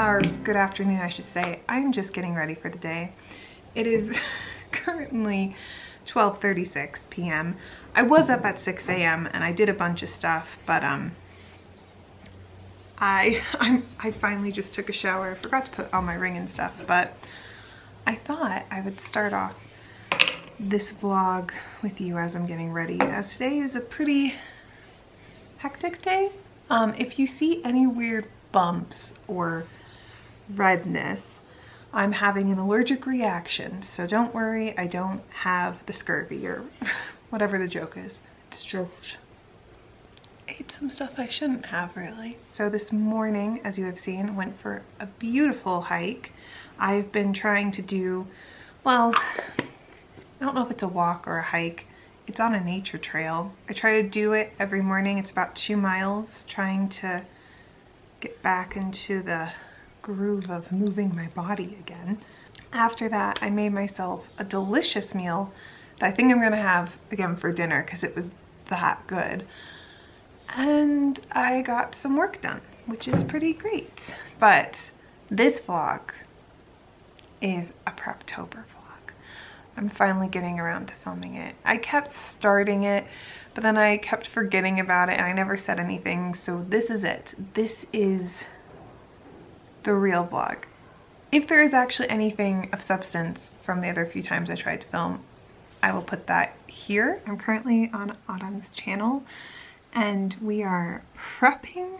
or good afternoon I should say. I'm just getting ready for the day. It is currently 12:36 p.m. I was up at 6 a.m. and I did a bunch of stuff, but I finally just took a shower. I forgot to put on my ring and stuff, but I thought I would start off this vlog with you as I'm getting ready, as today is a pretty hectic day. If you see any weird bumps or redness, I'm having an allergic reaction, so don't worry, I don't have the scurvy or whatever the joke is. It's just ate some stuff I shouldn't have, really. So this morning, as you have seen, went for a beautiful hike. I've been trying to do, well, I don't know if it's a walk or a hike. It's on a nature trail. I try to do it every morning. It's about 2 miles, trying to get back into the groove of moving my body again. After that, I made myself a delicious meal that I think I'm gonna have again for dinner because it was that good. And I got some work done, which is pretty great. But this vlog is a Preptober vlog. I'm finally getting around to filming it. I kept starting it, but then I kept forgetting about it and I never said anything, so this is it. This is the real vlog. If there is actually anything of substance from the other few times I tried to film, I will put that here. I'm currently on Autumn's channel and we are prepping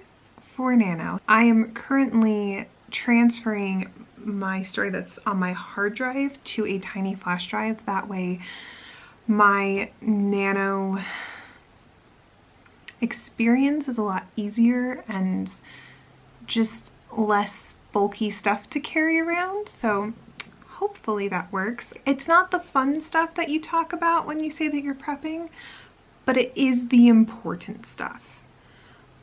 for NaNo. I am currently transferring my story that's on my hard drive to a tiny flash drive. That way my NaNo experience is a lot easier and just less bulky stuff to carry around. So hopefully that works. It's not the fun stuff that you talk about when you say that you're prepping, but it is the important stuff.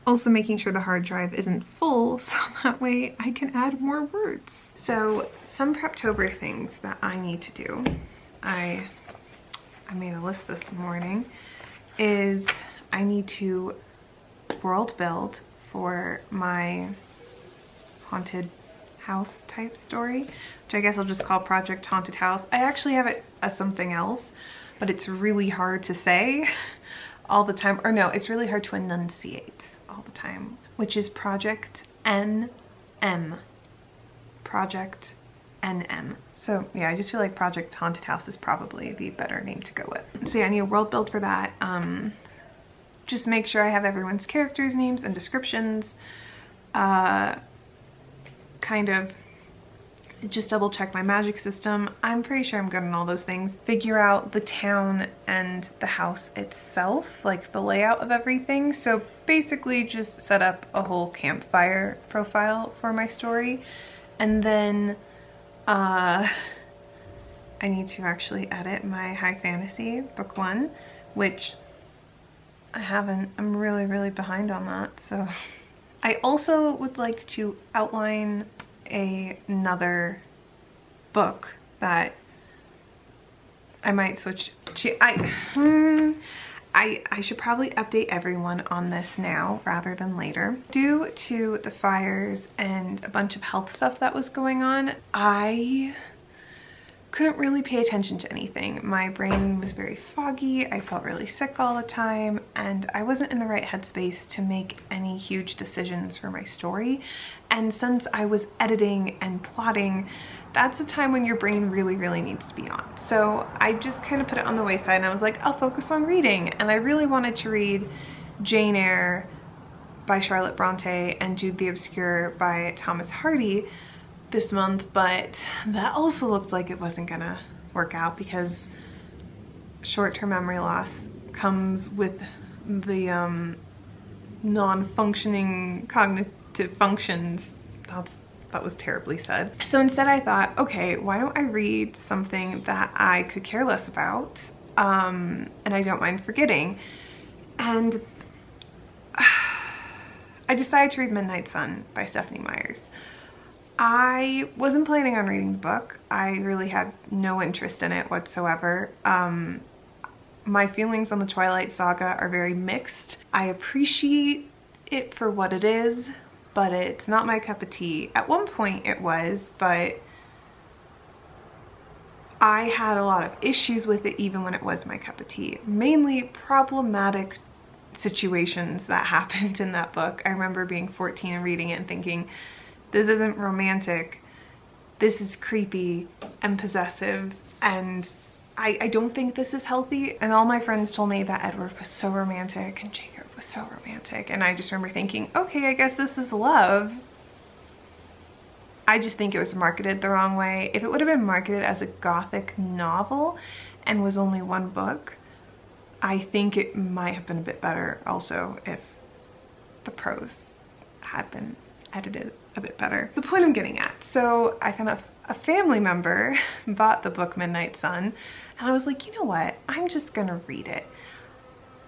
Also making sure the hard drive isn't full so that way I can add more words. So some Preptober things that I need to do, I made a list this morning, is I need to world build for my haunted house type story, which I guess I'll just call Project Haunted House. I actually have it as something else, but it's really hard to say all the time, or no, it's really hard to enunciate all the time, which is Project NM. Project NM. So yeah, I just feel like Project Haunted House is probably the better name to go with. So yeah, I need a world build for that. Just make sure I have everyone's characters' names and descriptions. Kind of just double check my magic system. I'm pretty sure I'm good on all those things. Figure out the town and the house itself, like the layout of everything. So basically just set up a whole campfire profile for my story. And then I need to actually edit my high fantasy book 1, which I haven't. I'm really behind on that, so. I also would like to outline another book that I might switch to. I should probably update everyone on this now rather than later. Due to the fires and a bunch of health stuff that was going on, I couldn't really pay attention to anything. My brain was very foggy, I felt really sick all the time, and I wasn't in the right headspace to make any huge decisions for my story. And since I was editing and plotting, that's a time when your brain really needs to be on. So I just kind of put it on the wayside and I was like, I'll focus on reading. And I really wanted to read Jane Eyre by Charlotte Bronte and Jude the Obscure by Thomas Hardy this month, but that also looked like it wasn't gonna work out because short-term memory loss comes with the non-functioning cognitive functions. That was terribly said. So instead I thought, okay, why don't I read something that I could care less about and I don't mind forgetting. And I decided to read Midnight Sun by Stephanie Meyers. I wasn't planning on reading the book. I really had no interest in it whatsoever. My feelings on the Twilight Saga are very mixed. I appreciate it for what it is, but it's not my cup of tea. At one point it was, but I had a lot of issues with it even when it was my cup of tea. Mainly problematic situations that happened in that book. I remember being 14 and reading it and thinking, this isn't romantic, this is creepy and possessive, and I don't think this is healthy. And all my friends told me that Edward was so romantic and Jacob was so romantic, and I just remember thinking, okay, I guess this is love. I just think it was marketed the wrong way. If it would have been marketed as a gothic novel and was only one book, I think it might have been a bit better also if the prose had been edited a bit better. The point I'm getting at, so I found a family member bought the book Midnight Sun, and I was like, you know what, I'm just gonna read it.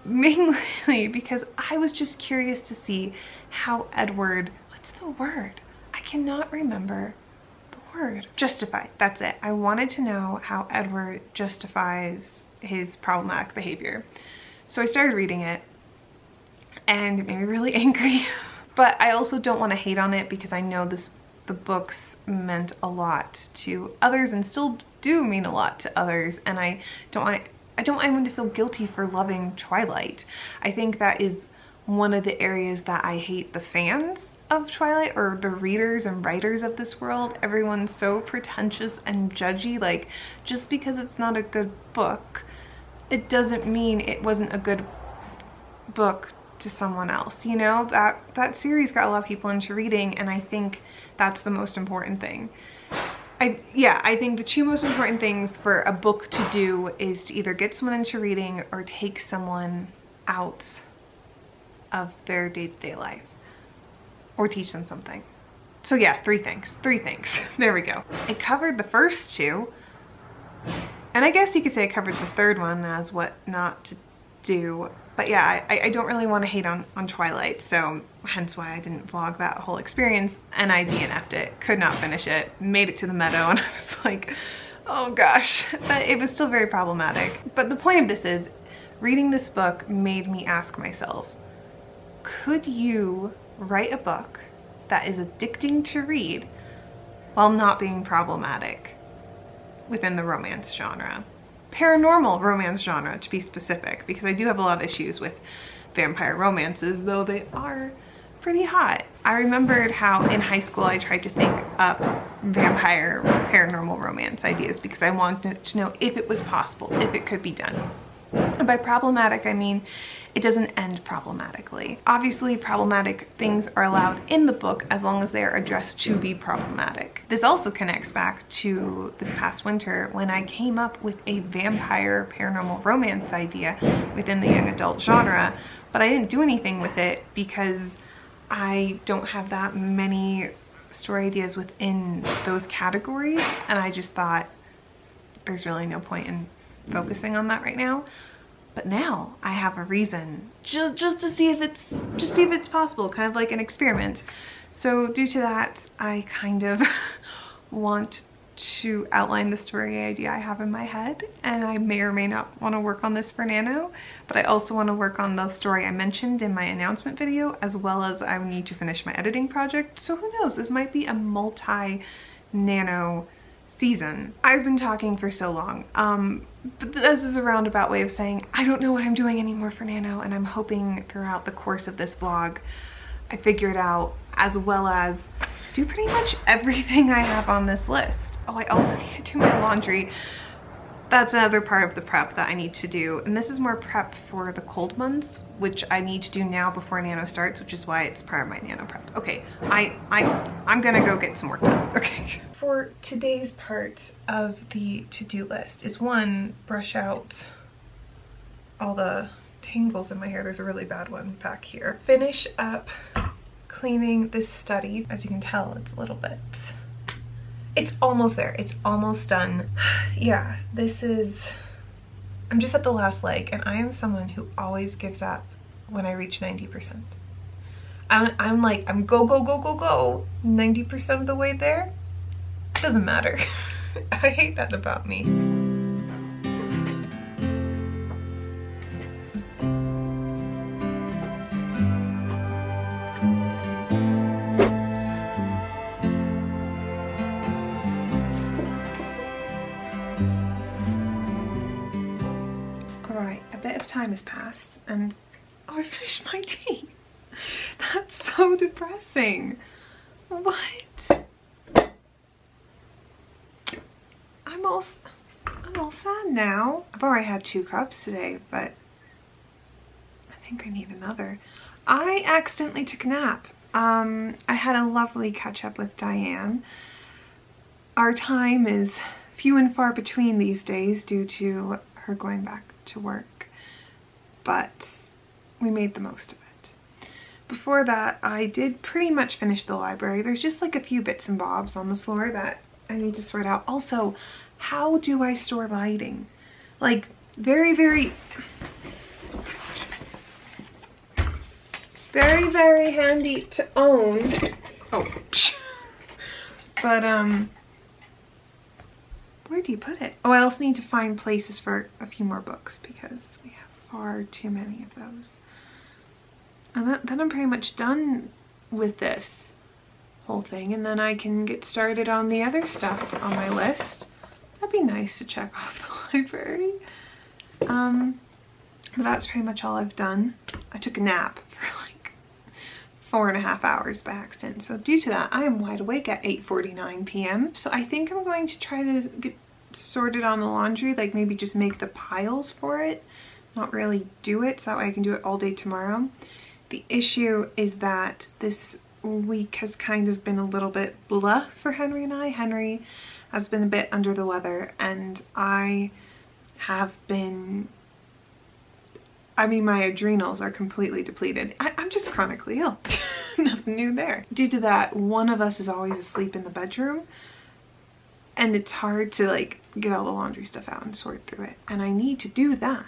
Mainly because I was just curious to see how Edward, what's the word? I cannot remember the word. Justified, that's it. I wanted to know how Edward justifies his problematic behavior. So I started reading it and it made me really angry. But I also don't want to hate on it because I know the books meant a lot to others and still do mean a lot to others, and I don't want anyone to feel guilty for loving Twilight. I think that is one of the areas that I hate the fans of Twilight, or the readers and writers of this world. Everyone's so pretentious and judgy. Like, just because it's not a good book, it doesn't mean it wasn't a good book to someone else. You know, that series got a lot of people into reading, and I think that's the most important thing. I think the two most important things for a book to do is to either get someone into reading or take someone out of their day-to-day life, or teach them something. So yeah, three things. There we go. I covered the first two, and I guess you could say I covered the third one as what not to do. But yeah, I don't really want to hate on Twilight, so hence why I didn't vlog that whole experience, and I DNF'd it, could not finish it, made it to the meadow, and I was like, oh gosh. But it was still very problematic. But the point of this is, reading this book made me ask myself, could you write a book that is addicting to read while not being problematic within the romance genre? Paranormal romance genre, to be specific, because I do have a lot of issues with vampire romances, though they are pretty hot. I remembered how in high school I tried to think up vampire paranormal romance ideas because I wanted to know if it was possible, if it could be done. And by problematic, I mean it doesn't end problematically. Obviously, problematic things are allowed in the book as long as they are addressed to be problematic. This also connects back to this past winter when I came up with a vampire paranormal romance idea within the young adult genre, but I didn't do anything with it because I don't have that many story ideas within those categories, and I just thought there's really no point in focusing on that right now. But now I have a reason just to see if it's possible, kind of like an experiment. So due to that, I kind of want to outline the story idea I have in my head, and I may or may not want to work on this for Nano, but I also want to work on the story I mentioned in my announcement video, as well as I need to finish my editing project. So who knows, this might be a multi-Nano season. I've been talking for so long, but this is a roundabout way of saying I don't know what I'm doing anymore for Nano, and I'm hoping throughout the course of this vlog I figure it out, as well as do pretty much everything I have on this list. Oh, I also need to do my laundry. That's another part of the prep that I need to do, and this is more prep for the cold months, which I need to do now before Nano starts, which is why it's part of my Nano prep. Okay, I'm gonna go get some work done. Okay. For today's part of the to-do list is, one, brush out all the tangles in my hair. There's a really bad one back here. Finish up cleaning this study. As you can tell, it's a little bit, it's almost there. It's almost done. Yeah, I'm just at the last leg, and I am someone who always gives up when I reach 90%. I'm go 90% of the way there. Doesn't matter. I hate that about me. enough time has passed and oh, I finished my tea. That's so depressing. What? I'm all sad now. I've already had 2 cups today, but I think I need another. I accidentally took a nap. I had a lovely catch up with Diane. Our time is few and far between these days due to her going back to work, but we made the most of it. Before that, I did pretty much finish the library. There's just like a few bits and bobs on the floor that I need to sort out. Also, how do I store lighting? Like, very, very handy to own. Oh, but where do you put it? Oh, I also need to find places for a few more books because we have far too many of those. And then I'm pretty much done with this whole thing, and then I can get started on the other stuff on my list. That'd be nice to check off the library. But that's pretty much all I've done. I took a nap for like 4.5 hours by accident. So due to that, I am wide awake at 8:49 p.m. So I think I'm going to try to get sorted on the laundry, like maybe just make the piles for it, not really do it, so that way I can do it all day tomorrow. The issue is that this week has kind of been a little bit blah for Henry and I. Henry has been a bit under the weather, and I have been, I mean, my adrenals are completely depleted. I'm just chronically ill. Nothing new there. Due to that, one of us is always asleep in the bedroom, and it's hard to like get all the laundry stuff out and sort through it. And I need to do that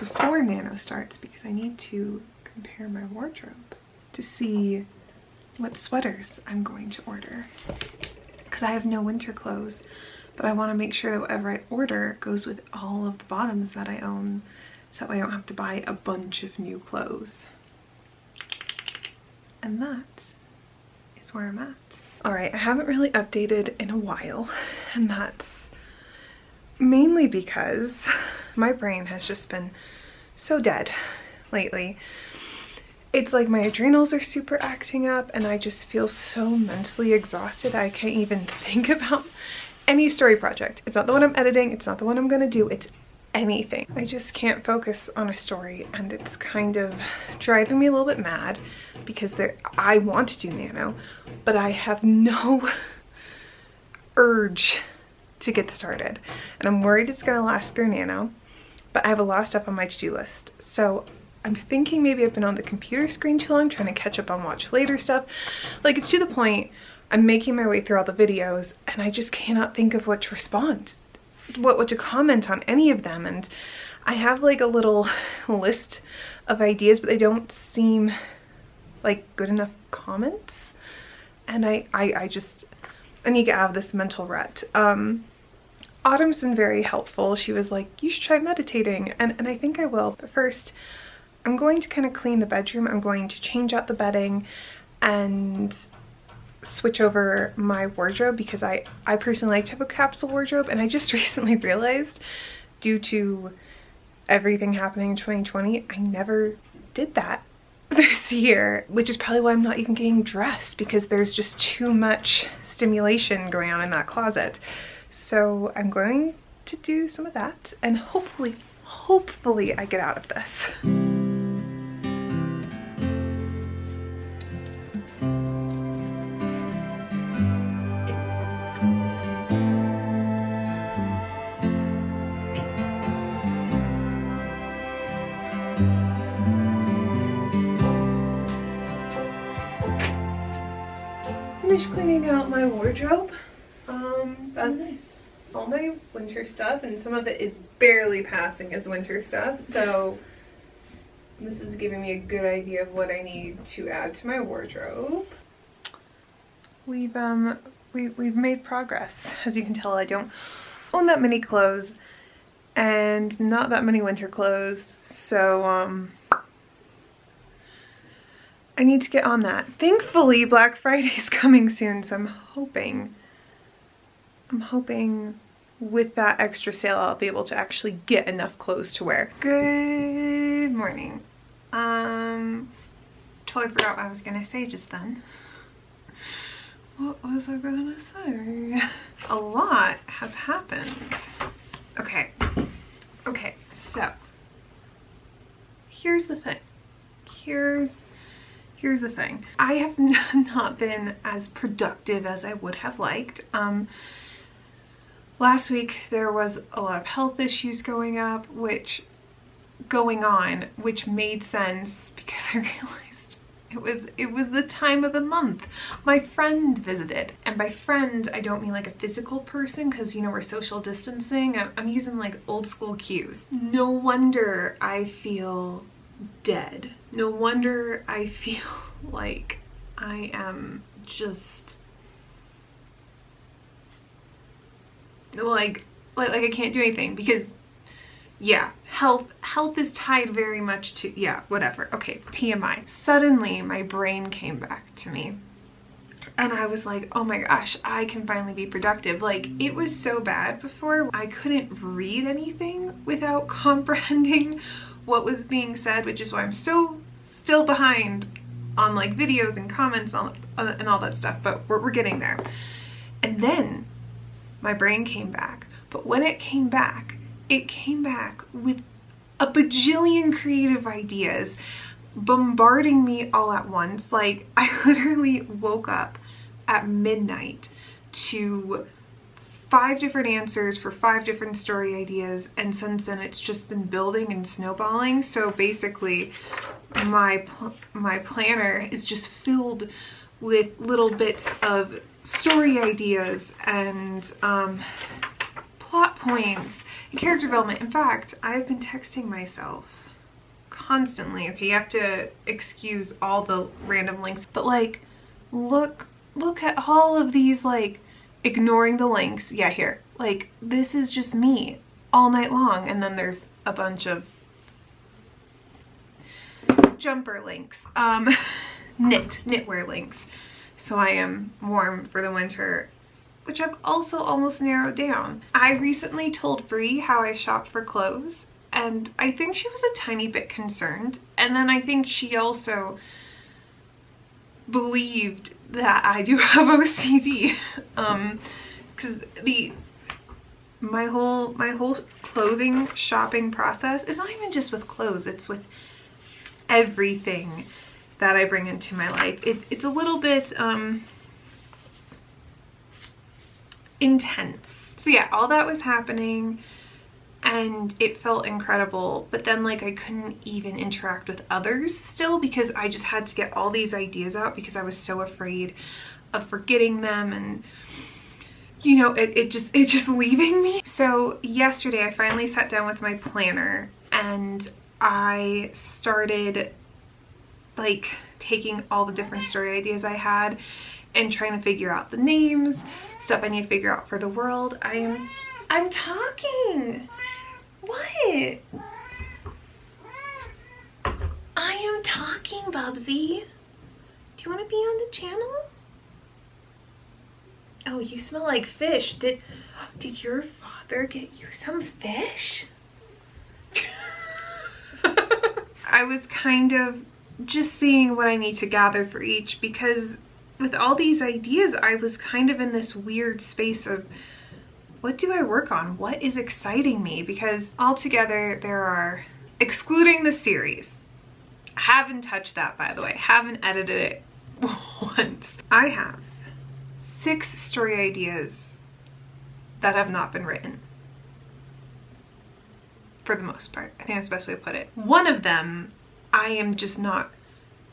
before Nano starts because I need to compare my wardrobe to see what sweaters I'm going to order. Because I have no winter clothes, but I want to make sure that whatever I order goes with all of the bottoms that I own, so that way I don't have to buy a bunch of new clothes. And that is where I'm at. Alright, I haven't really updated in a while, and that's mainly because my brain has just been so dead lately. It's like my adrenals are super acting up, and I just feel so mentally exhausted I can't even think about any story project. It's not the one I'm editing, it's not the one I'm gonna do, it's anything. I just can't focus on a story, and it's kind of driving me a little bit mad because I want to do Nano, but I have no urge to get started. And I'm worried it's gonna last through Nano, but I have a lot of stuff on my to-do list. So I'm thinking maybe I've been on the computer screen too long trying to catch up on watch later stuff. Like, it's to the point I'm making my way through all the videos and I just cannot think of what to respond, what to comment on any of them. And I have like a little list of ideas, but they don't seem like good enough comments. And I need to get out of this mental rut. Autumn's been very helpful. She was like, you should try meditating, and I think I will. But first, I'm going to kind of clean the bedroom. I'm going to change out the bedding and switch over my wardrobe because I personally like to have a capsule wardrobe, and I just recently realized, due to everything happening in 2020, I never did that this year, which is probably why I'm not even getting dressed, because there's just too much stimulation going on in that closet. So I'm going to do some of that, and hopefully I get out of this. Finished cleaning out my wardrobe. That's all my winter stuff, and some of it is barely passing as winter stuff, so this is giving me a good idea of what I need to add to my wardrobe. We've made progress. As you can tell, I don't own that many clothes and not that many winter clothes, so I need to get on that. Thankfully, Black Friday is coming soon, so I'm hoping with that extra sale, I'll be able to actually get enough clothes to wear. Good morning. Totally forgot what I was gonna say just then. What was I gonna say? A lot has happened. Okay, so here's the thing. Here's the thing. I have not been as productive as I would have liked. Last week there was a lot of health issues going on, which made sense because I realized it was the time of the month. My friend visited, and by friend I don't mean like a physical person, because you know we're social distancing. I'm using like old school cues. No wonder I feel dead. No wonder I feel like I am just like I can't do anything, because yeah, health is tied very much to, yeah, whatever. Okay, TMI. Suddenly my brain came back to me and I was like, oh my gosh, I can finally be productive. Like, it was so bad before. I couldn't read anything without comprehending what was being said, which is why I'm so still behind on like videos and comments and all that stuff, but we're getting there. And then my brain came back, but when it came back with a bajillion creative ideas bombarding me all at once. Like, I literally woke up at midnight to 5 different answers for 5 different story ideas, and since then it's just been building and snowballing. So basically my planner is just filled with little bits of story ideas and plot points and character development. In fact, I've been texting myself constantly. Okay, you have to excuse all the random links, but like, look at all of these, like, ignoring the links. Yeah, here, like, this is just me all night long. And then there's a bunch of jumper links, knitwear links, so I am warm for the winter, which I've also almost narrowed down. I recently told Bree how I shop for clothes, and I think she was a tiny bit concerned, and then I think she also believed that I do have OCD, because my whole clothing shopping process is not even just with clothes, it's with everything that I bring into my life. It's a little bit intense. So yeah, all that was happening and it felt incredible, but then like I couldn't even interact with others still, because I just had to get all these ideas out because I was so afraid of forgetting them, and you know, it just leaving me. So yesterday I finally sat down with my planner and I started like taking all the different story ideas I had and trying to figure out the names, stuff I need to figure out for the world. I'm talking. What? I am talking, Bubsy. Do you want to be on the channel? Oh, you smell like fish. Did your father get you some fish? I was kind of just seeing what I need to gather for each, because with all these ideas I was kind of in this weird space of, what do I work on? What is exciting me? Because altogether there are, excluding the series, I haven't touched that, by the way, haven't edited it once, I have 6 story ideas that have not been written. For the most part, I think that's the best way to put it. One of them I am just not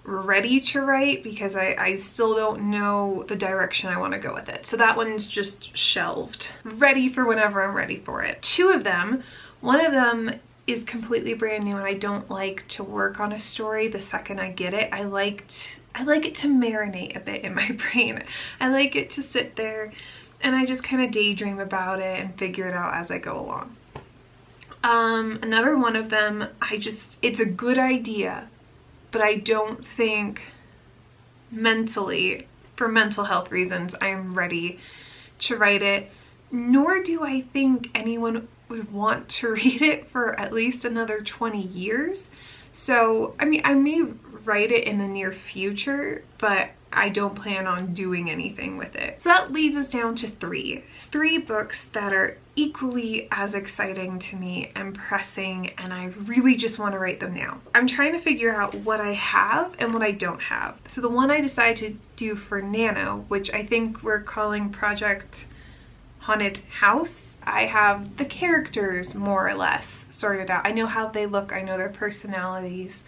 ready to write because I still don't know the direction I want to go with it. So that one's just shelved, ready for whenever I'm ready for it. 2 of them, one of them is completely brand new, and I don't like to work on a story the second I get it. I like it to marinate a bit in my brain. I like it to sit there and I just kind of daydream about it and figure it out as I go along. Another one of them, it's a good idea, but I don't think mentally, for mental health reasons, I am ready to write it. nor do I think anyone would want to read it for at least another 20 years. So, I mean, I may write it in the near future, but I don't plan on doing anything with it. So that leads us down to three books that are equally as exciting to me and pressing, and I really just want to write them now. I'm trying to figure out what I have and what I don't have. So the one I decided to do for NaNo, which I think we're calling Project Haunted House, I have the characters more or less sorted out. I know how they look, I know their personalities.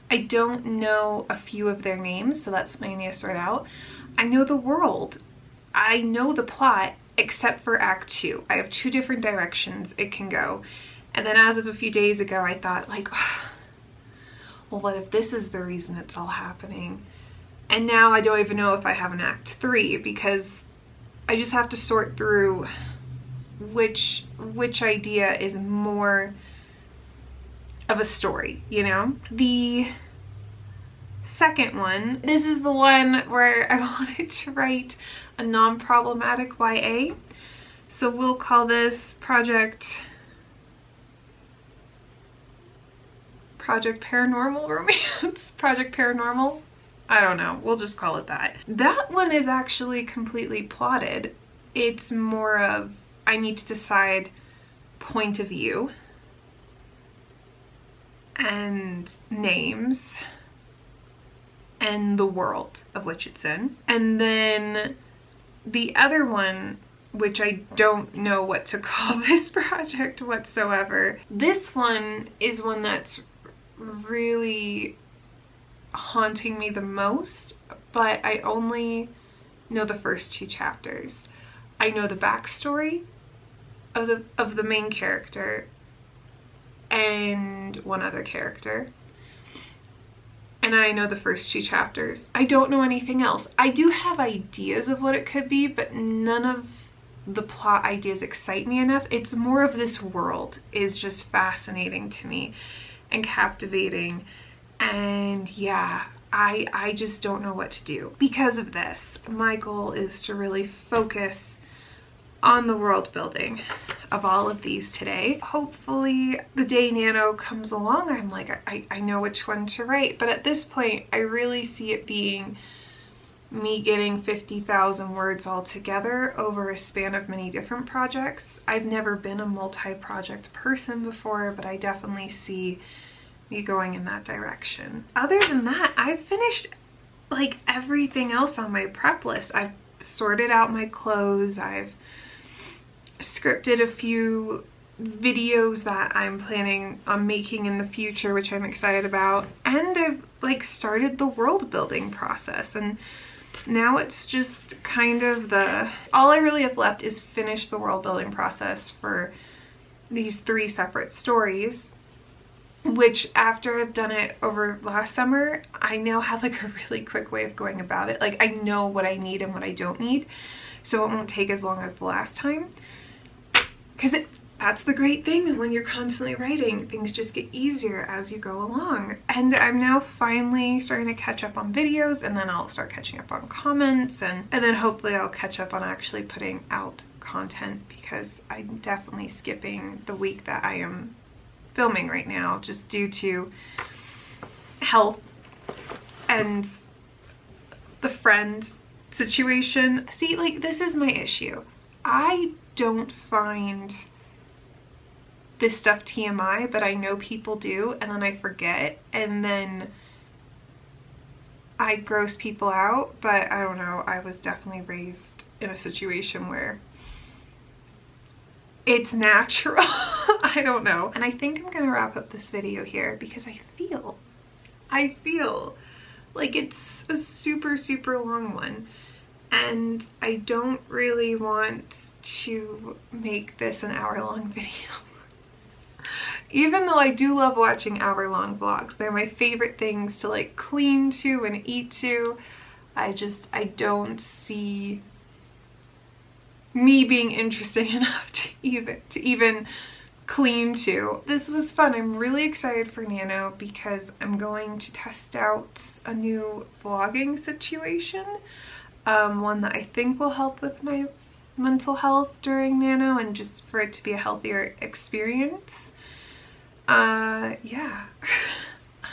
I don't know a few of their names, so that's something I need to sort out. I know the world. I know the plot, except for Act 2. I have 2 different directions it can go. And then as of a few days ago, I thought, like, well, what if this is the reason it's all happening? And now I don't even know if I have an Act 3, because I just have to sort through which idea is more of a story, you know? The second one, this is the one where I wanted to write a non-problematic YA. So we'll call this Project Paranormal Romance? Project Paranormal? I don't know, we'll just call it that. That one is actually completely plotted. It's more of, I need to decide point of view and names and the world of which it's in. And then the other one, which I don't know what to call this project whatsoever. This one is one that's really haunting me the most, but I only know the first 2 chapters. I know the backstory of the main character and one other character, and I know the first 2 chapters. I don't know anything else. I do have ideas of what it could be, but none of the plot ideas excite me enough. It's more of this world is just fascinating to me and captivating, and yeah, I just don't know what to do. Because of this, my goal is to really focus on the world building of all of these today. Hopefully the day NaNo comes along, I'm like, I know which one to write, but at this point I really see it being me getting 50,000 words all together over a span of many different projects. I've never been a multi-project person before, but I definitely see me going in that direction. Other than that, I've finished like everything else on my prep list. I've sorted out my clothes, I've scripted a few videos that I'm planning on making in the future, which I'm excited about, and I've like started the world building process, and now it's just kind of all I really have left is finish the world building process for these 3 separate stories, which after I've done it over last summer, I now have like a really quick way of going about it. Like I know what I need and what I don't need, so it won't take as long as the last time. Because that's the great thing when you're constantly writing, things just get easier as you go along. And I'm now finally starting to catch up on videos, and then I'll start catching up on comments, and then hopefully I'll catch up on actually putting out content, because I'm definitely skipping the week that I am filming right now just due to health and the friend situation. See, like, this is my issue. I don't find this stuff TMI, but I know people do, and then I forget, and then I gross people out. But I don't know, I was definitely raised in a situation where it's natural. I don't know. And I think I'm gonna wrap up this video here, because I feel like it's a super long one, and I don't really want to make this an hour-long video. Even though I do love watching hour-long vlogs, they're my favorite things to like clean to and eat to. I don't see me being interesting enough to even clean to. This was fun. I'm really excited for NaNo because I'm going to test out a new vlogging situation, one that I think will help with my mental health during Nano and just for it to be a healthier experience. Yeah,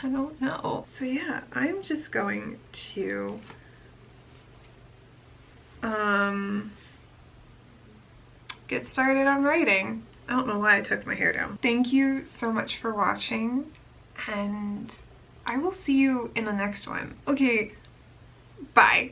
I don't know. So yeah, I'm just going to get started on writing. I don't know why I took my hair down. Thank you so much for watching, and I will see you in the next one. Okay, bye.